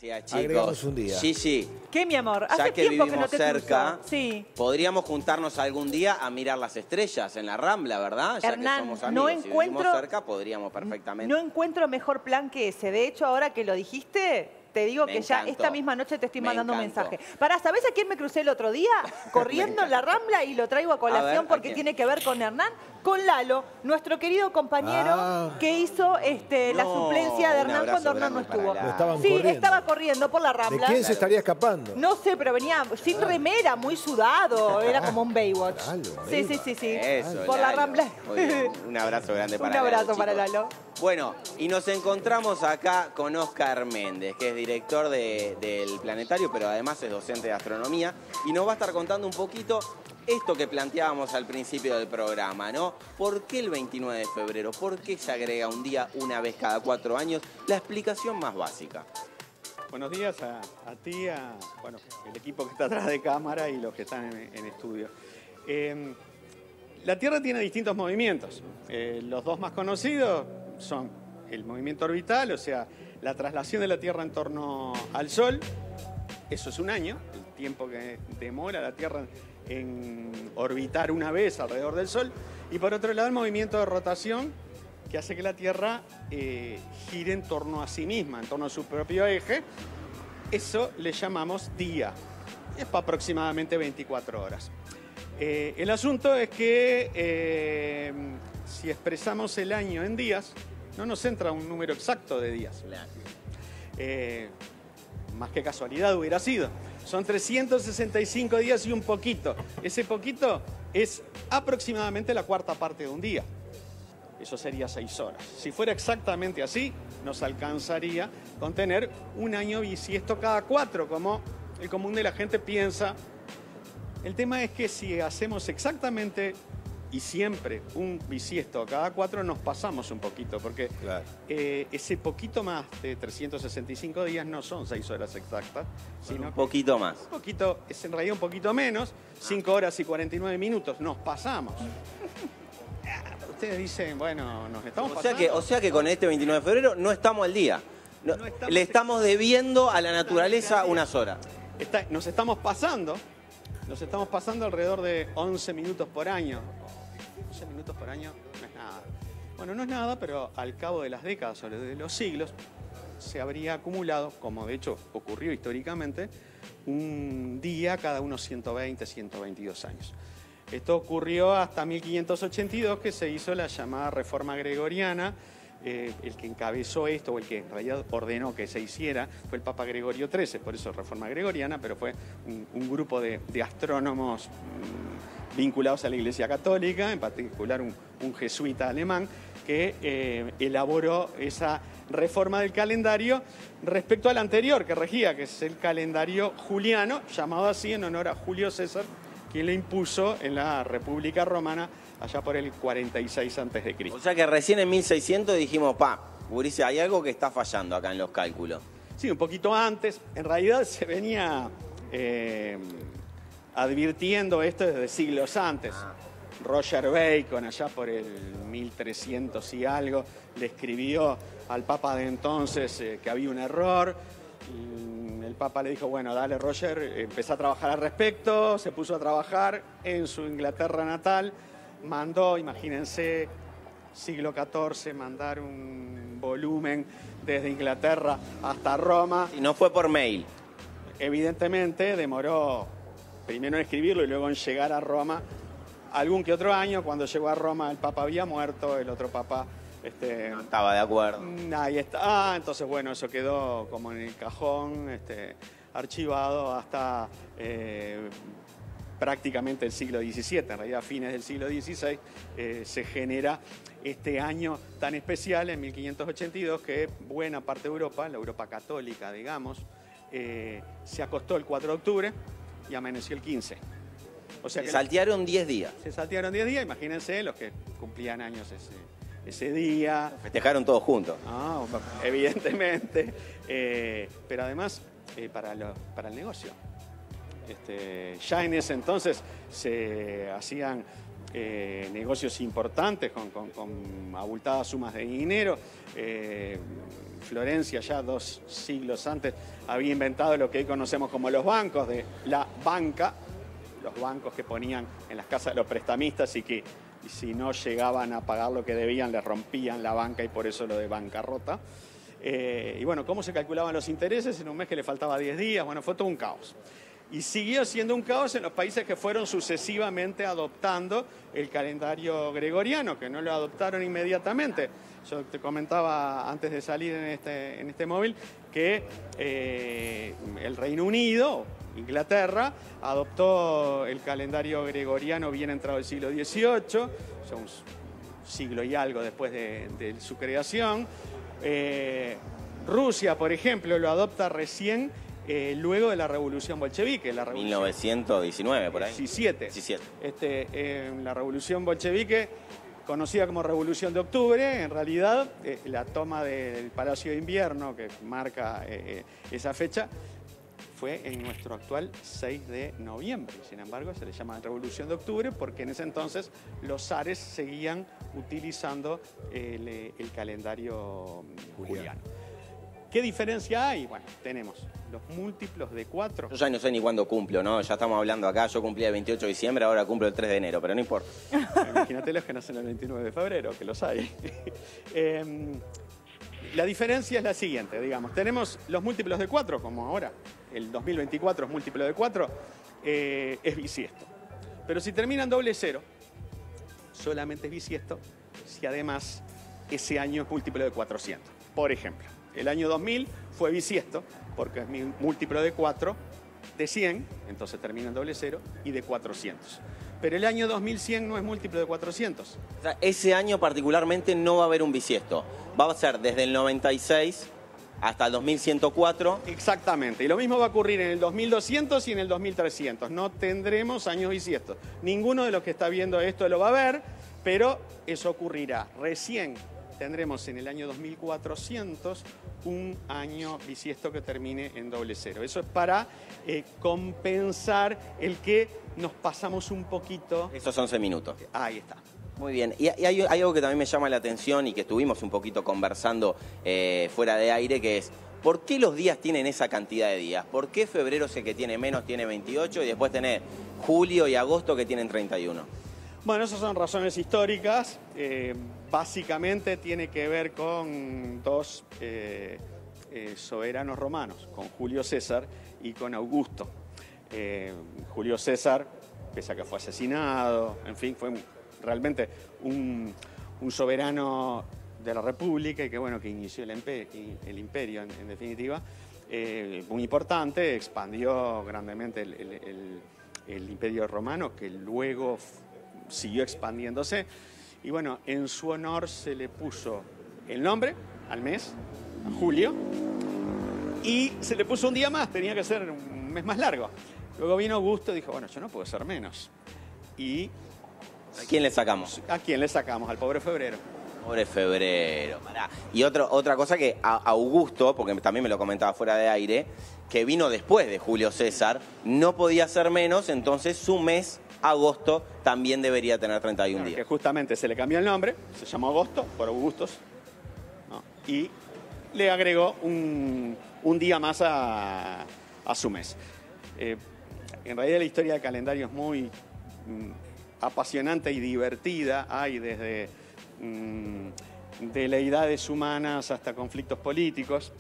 Sí, Agregamos chicos. un día. Sí. ¿Qué, mi amor? Ya Hace que tiempo que vivimos no te cerca, cruzo. Sí. podríamos juntarnos algún día a mirar las estrellas en la Rambla, ¿verdad? Ya Hernán, que somos no amigos. Si vivimos cerca, podríamos perfectamente. No encuentro mejor plan que ese. De hecho, ahora que lo dijiste, te digo Me que ya encantó. esta misma noche te estoy Me mandando un encantó. mensaje. Pará, ¿sabés a quién me crucé el otro día? Corriendo en la Rambla y lo traigo a colación ver, ¿a porque quién? tiene que ver con Hernán. Con Lalo, nuestro querido compañero que hizo la No, suplencia de un Hernán abrazo cuando Hernán no grande para estuvo. Lalo. Lo estaban Sí, corriendo. estaba corriendo por la ¿De Rambla. quién se estaría escapando? No sé, pero venía sin remera, muy sudado. Era como un Baywatch. Lalo, Sí. Eso, Por la Lalo. Rambla. Muy bien. Un abrazo grande para Un abrazo Lalo, para chicos. Lalo. Bueno, y nos encontramos acá con Oscar Méndez, que es director del Planetario, pero además es docente de astronomía, y nos va a estar contando un poquito esto que planteábamos al principio del programa, ¿no? ¿Por qué el 29 de febrero? ¿Por qué se agrega un día una vez cada 4 años? La explicación más básica. Buenos días a ti, bueno, el equipo que está atrás de cámara y los que están en estudio. La Tierra tiene distintos movimientos. Los dos más conocidos son el movimiento orbital, o sea, la traslación de la Tierra en torno al Sol. Eso es un año, el tiempo que demora la Tierra en orbitar una vez alrededor del Sol. Y por otro lado, el movimiento de rotación, que hace que la Tierra gire en torno a sí misma, en torno a su propio eje. Eso le llamamos día. Es para aproximadamente 24 horas. El asunto es que si expresamos el año en días, no nos entra un número exacto de días. Más que casualidad hubiera sido. Son 365 días y un poquito. Ese poquito es aproximadamente la cuarta parte de un día. Eso sería 6 horas. Si fuera exactamente así, nos alcanzaría con tener un año bisiesto cada 4, como el común de la gente piensa. El tema es que si hacemos exactamente y siempre un bisiesto cada 4, nos pasamos un poquito, porque Claro. Ese poquito más de 365 días no son 6 horas exactas, sino Un poquito más. un poquito, es en realidad un poquito menos, 5 horas y 49 minutos, nos pasamos. Ustedes dicen, bueno, nos estamos pasando. O sea que con este 29 de febrero no estamos al día. No estamos- Le estamos debiendo a la naturaleza unas horas. Nos estamos pasando alrededor de 11 minutos por año. 11 minutos por año no es nada. Bueno, no es nada, pero al cabo de las décadas o de los siglos se habría acumulado, como de hecho ocurrió históricamente, un día cada unos 120, 122 años. Esto ocurrió hasta 1582, que se hizo la llamada Reforma Gregoriana. El que encabezó esto, o el que en realidad ordenó que se hiciera, fue el Papa Gregorio XIII, por eso Reforma Gregoriana, pero fue un grupo de astrónomos vinculados a la Iglesia Católica, en particular un jesuita alemán, que elaboró esa reforma del calendario respecto al anterior que regía, que es el calendario juliano, llamado así en honor a Julio César, quien le impuso en la República Romana allá por el 46 a.C. O sea que recién en 1600 dijimos, Gurice, hay algo que está fallando acá en los cálculos. Sí, un poquito antes. En realidad se venía advirtiendo esto desde siglos antes. Roger Bacon, allá por el 1300 y algo, le escribió al Papa de entonces que había un error. El Papa le dijo, bueno, dale Roger, empezó a trabajar al respecto, se puso a trabajar en su Inglaterra natal, mandó, imagínense, siglo XIV, mandar un volumen desde Inglaterra hasta Roma. Y no fue por mail. Evidentemente demoró primero en escribirlo y luego en llegar a Roma algún que otro año. Cuando llegó a Roma el Papa había muerto, el otro Papa No estaba de acuerdo. ahí está. Entonces bueno, eso quedó como en el cajón, archivado hasta prácticamente el siglo XVII, en realidad a fines del siglo XVI, se genera este año tan especial en 1582 que buena parte de Europa, la Europa católica digamos, se acostó el 4 de octubre y amaneció el 15. O sea Se que saltearon 10 días. se saltearon 10 días, imagínense los que cumplían años ese día. Festejaron todos juntos. No, evidentemente, pero además para el negocio. Ya en ese entonces se hacían negocios importantes con abultadas sumas de dinero. Florencia, ya 2 siglos antes, había inventado lo que hoy conocemos como los bancos de la banca, los bancos que ponían en las casas de los prestamistas y si no llegaban a pagar lo que debían, les rompían la banca y por eso lo de bancarrota. Y bueno, ¿cómo se calculaban los intereses? En un mes que le faltaba 10 días, bueno, fue todo un caos. Y siguió siendo un caos en los países que fueron sucesivamente adoptando el calendario gregoriano, que no lo adoptaron inmediatamente. Yo te comentaba antes de salir en este móvil que el Reino Unido, Inglaterra, adoptó el calendario gregoriano bien entrado el siglo XVIII, ya un siglo y algo después de su creación. Rusia, por ejemplo, lo adopta recién luego de la Revolución Bolchevique. 1919, por ahí. 17. 17. La Revolución Bolchevique, conocida como Revolución de Octubre, en realidad la toma del Palacio de Invierno, que marca esa fecha, fue en nuestro actual 6 de noviembre. Sin embargo, se le llama Revolución de Octubre porque en ese entonces los zares seguían utilizando el calendario juliano. ¿Qué diferencia hay? Bueno, tenemos los múltiplos de 4. Yo ya no sé ni cuándo cumplo, ¿no? Ya estamos hablando acá, yo cumplía el 28 de diciembre, ahora cumplo el 3 de enero, pero no importa. Imagínate los que nacen el 29 de febrero, que los hay. La diferencia es la siguiente, digamos. Tenemos los múltiplos de 4, como ahora. El 2024 es múltiplo de 4, es bisiesto. Pero si termina en doble cero, solamente es bisiesto si además ese año es múltiplo de 400. Por ejemplo, el año 2000 fue bisiesto porque es múltiplo de 4 de 100, entonces termina en doble cero, y de 400. Pero el año 2100 no es múltiplo de 400. O sea, ese año particularmente no va a haber un bisiesto. Va a ser desde el 96 hasta el 2104. Exactamente. Y lo mismo va a ocurrir en el 2200 y en el 2300. No tendremos años bisiestos. Ninguno de los que está viendo esto lo va a ver, pero eso ocurrirá. Recién tendremos en el año 2400 un año bisiesto que termine en doble cero. Eso es para compensar el que nos pasamos un poquito. Esos 11 minutos. Ahí está. Muy bien. Y hay algo que también me llama la atención y que estuvimos un poquito conversando fuera de aire, que es, ¿por qué los días tienen esa cantidad de días? ¿Por qué febrero es el que tiene menos, tiene 28, y después tenés julio y agosto que tienen 31? Bueno, esas son razones históricas. Básicamente tiene que ver con dos soberanos romanos, con Julio César y con Augusto. Julio César, pese a que fue asesinado, en fin, fue realmente un soberano de la República y que, bueno, que inició el imperio en definitiva, muy importante, expandió grandemente el imperio romano, que luego siguió expandiéndose. Y bueno, en su honor se le puso el nombre al mes, a julio, y se le puso un día más, tenía que ser un mes más largo. Luego vino Augusto y dijo, bueno, yo no puedo ser menos. Y ¿a quién le sacamos? ¿A quién le sacamos? Al pobre febrero. Pobre febrero. Pará. Y otra cosa que Augusto, porque también me lo comentaba fuera de aire, que vino después de Julio César, no podía ser menos, entonces su mes, agosto, también debería tener 31 días. Que justamente se le cambió el nombre, se llamó Agosto, por Augustos, ¿no? Y le agregó un día más a su mes. En realidad la historia del calendario es muy apasionante y divertida. Hay desde deidades humanas hasta conflictos políticos.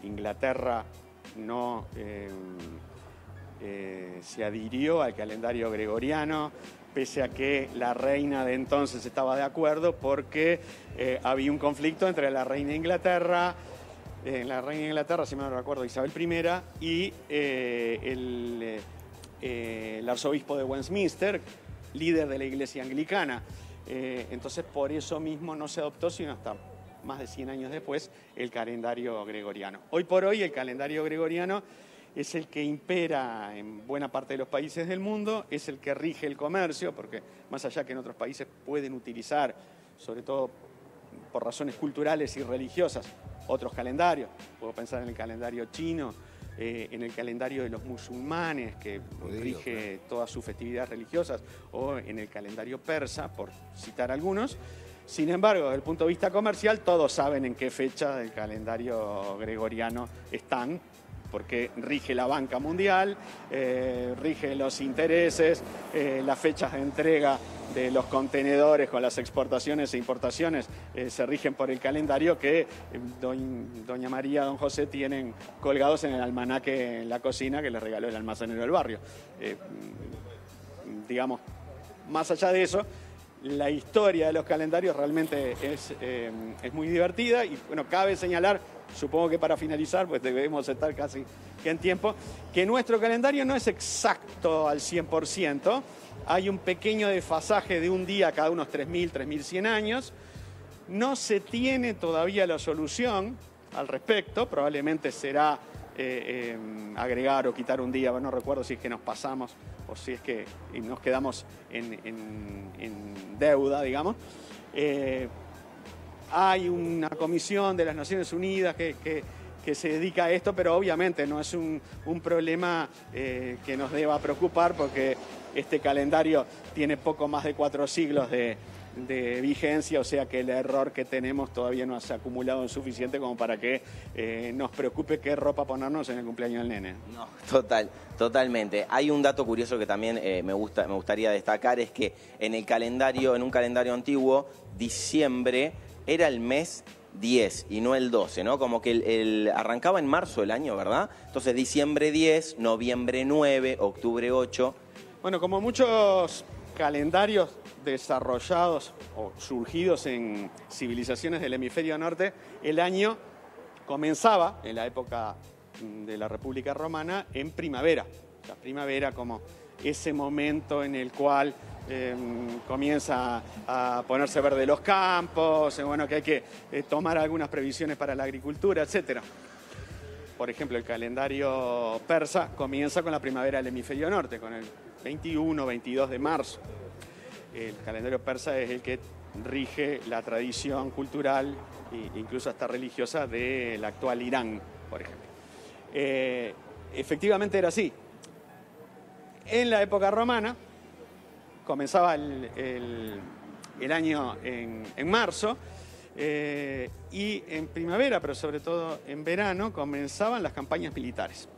Inglaterra no se adhirió al calendario gregoriano, pese a que la reina de entonces estaba de acuerdo, porque había un conflicto entre la reina de Inglaterra, si me no recuerdo, Isabel I, y el arzobispo de Westminster, líder de la iglesia anglicana. Entonces, por eso mismo no se adoptó, sino hasta más de 100 años después, el calendario gregoriano. Hoy por hoy, el calendario gregoriano es el que impera en buena parte de los países del mundo, es el que rige el comercio, porque más allá que en otros países pueden utilizar, sobre todo por razones culturales y religiosas, otros calendarios. Puedo pensar en el calendario chino, en el calendario de los musulmanes, que rige todas sus festividades religiosas, o en el calendario persa, por citar algunos. Sin embargo, desde el punto de vista comercial, todos saben en qué fecha del calendario gregoriano están, porque rige la banca mundial, rige los intereses, las fechas de entrega de los contenedores con las exportaciones e importaciones se rigen por el calendario que doña María, don José tienen colgados en el almanaque en la cocina que les regaló el almacenero del barrio. Digamos, más allá de eso, la historia de los calendarios realmente es muy divertida y bueno, cabe señalar, supongo que para finalizar, pues debemos estar casi que en tiempo, que nuestro calendario no es exacto al 100%, hay un pequeño desfasaje de un día cada unos 3.000, 3.100 años, no se tiene todavía la solución al respecto, probablemente será agregar o quitar un día, no recuerdo si es que nos pasamos o si es que nos quedamos en deuda, digamos. Hay una comisión de las Naciones Unidas que se dedica a esto, pero obviamente no es un problema que nos deba preocupar porque este calendario tiene poco más de 4 siglos de vigencia, o sea que el error que tenemos todavía no se ha acumulado en suficiente como para que nos preocupe qué ropa ponernos en el cumpleaños del nene. No, totalmente. Hay un dato curioso que también me gustaría destacar, es que en un calendario antiguo, diciembre era el mes 10 y no el 12, ¿no? Como que arrancaba en marzo el año, ¿verdad? Entonces diciembre 10, noviembre 9, octubre 8. Bueno, como muchos calendarios desarrollados o surgidos en civilizaciones del hemisferio norte, el año comenzaba en la época de la República Romana en primavera. La primavera como ese momento en el cual comienza a ponerse verde los campos, bueno, que hay que tomar algunas previsiones para la agricultura, etc. Por ejemplo, el calendario persa comienza con la primavera del hemisferio norte, con el 21, 22 de marzo. El calendario persa es el que rige la tradición cultural e incluso hasta religiosa del actual Irán, por ejemplo. Efectivamente era así. En la época romana comenzaba el año en marzo y en primavera, pero sobre todo en verano, comenzaban las campañas militares.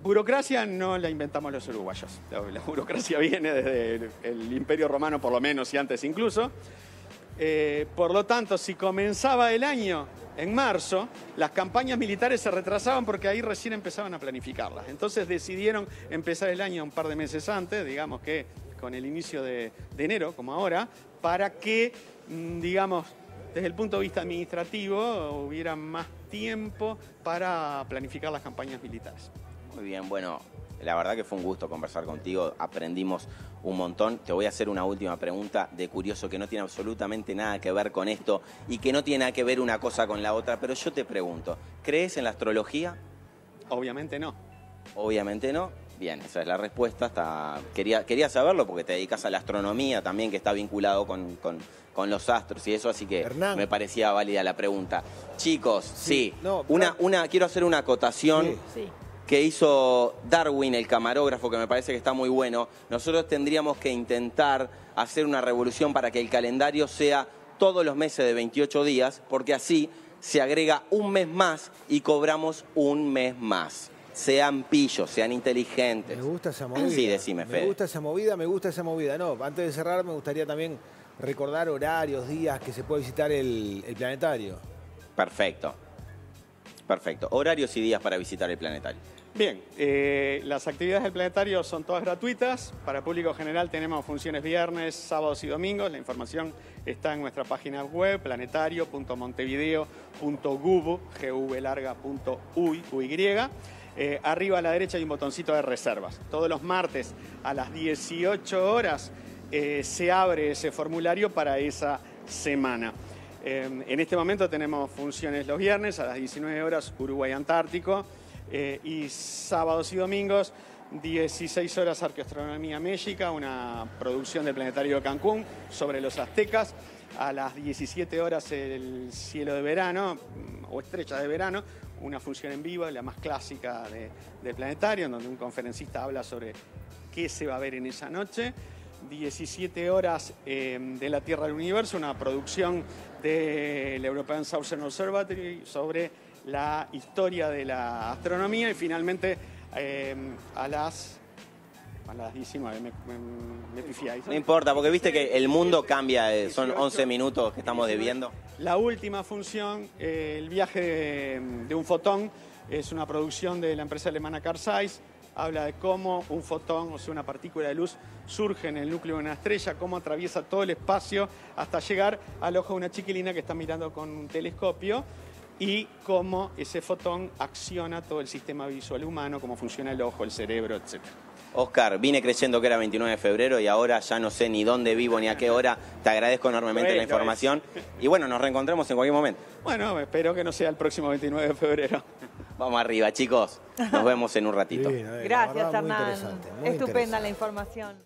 Burocracia no la inventamos los uruguayos. La burocracia viene desde el Imperio Romano, por lo menos, y antes incluso. Por lo tanto, si comenzaba el año en marzo, las campañas militares se retrasaban porque ahí recién empezaban a planificarlas. Entonces decidieron empezar el año un par de meses antes, digamos que con el inicio de enero, como ahora, para que, digamos, desde el punto de vista administrativo, hubiera más tiempo para planificar las campañas militares. Muy bien, bueno, la verdad que fue un gusto conversar contigo, aprendimos un montón. Te voy a hacer una última pregunta de curioso que no tiene absolutamente nada que ver con esto y que no tiene nada que ver una cosa con la otra, pero yo te pregunto, ¿crees en la astrología? Obviamente no. Obviamente no. Bien, esa es la respuesta. Quería saberlo porque te dedicas a la astronomía también, que está vinculado con los astros y eso, así que Hernán, me parecía válida la pregunta. Chicos, sí. No, quiero hacer una acotación. Sí. Que hizo Darwin, el camarógrafo, que me parece que está muy bueno. Nosotros tendríamos que intentar hacer una revolución para que el calendario sea todos los meses de 28 días, porque así se agrega un mes más y cobramos un mes más. Sean pillos, sean inteligentes. Me gusta esa movida. Sí, decime, Fede. Me gusta esa movida. No, antes de cerrar me gustaría también recordar horarios, días que se puede visitar el planetario. Perfecto. Horarios y días para visitar el planetario. Bien, las actividades del planetario son todas gratuitas. Para el público general tenemos funciones viernes, sábados y domingos. La información está en nuestra página web, planetario.montevideo.uy. Arriba a la derecha hay un botoncito de reservas. Todos los martes a las 18 horas se abre ese formulario para esa semana. En este momento tenemos funciones los viernes a las 19 horas Uruguay Antártico y sábados y domingos 16 horas Arqueoastronomía México, una producción del Planetario de Cancún sobre los aztecas. A las 17 horas el cielo de verano o estrellas de verano, una función en vivo, la más clásica del planetario, en donde un conferencista habla sobre qué se va a ver en esa noche. 17 horas de la Tierra del Universo, una producción del European Southern Observatory sobre la historia de la astronomía, y finalmente a las 19, me pifiáis. No importa, porque viste que el mundo cambia, son 11 minutos que estamos debiendo. La última función, el viaje de un fotón, es una producción de la empresa alemana Carl Zeiss. Habla de cómo un fotón, o sea, una partícula de luz, surge en el núcleo de una estrella, cómo atraviesa todo el espacio hasta llegar al ojo de una chiquilina que está mirando con un telescopio, y cómo ese fotón acciona todo el sistema visual humano, cómo funciona el ojo, el cerebro, etc. Oscar, vine creyendo que era 29 de febrero y ahora ya no sé ni dónde vivo ni a qué hora. Te agradezco enormemente la información. Y bueno, nos reencontremos en cualquier momento. Bueno, espero que no sea el próximo 29 de febrero. Vamos arriba, chicos. Nos vemos en un ratito. Divino, Gracias, la verdad, muy Hernán. interesante, muy Estupenda interesante. la información.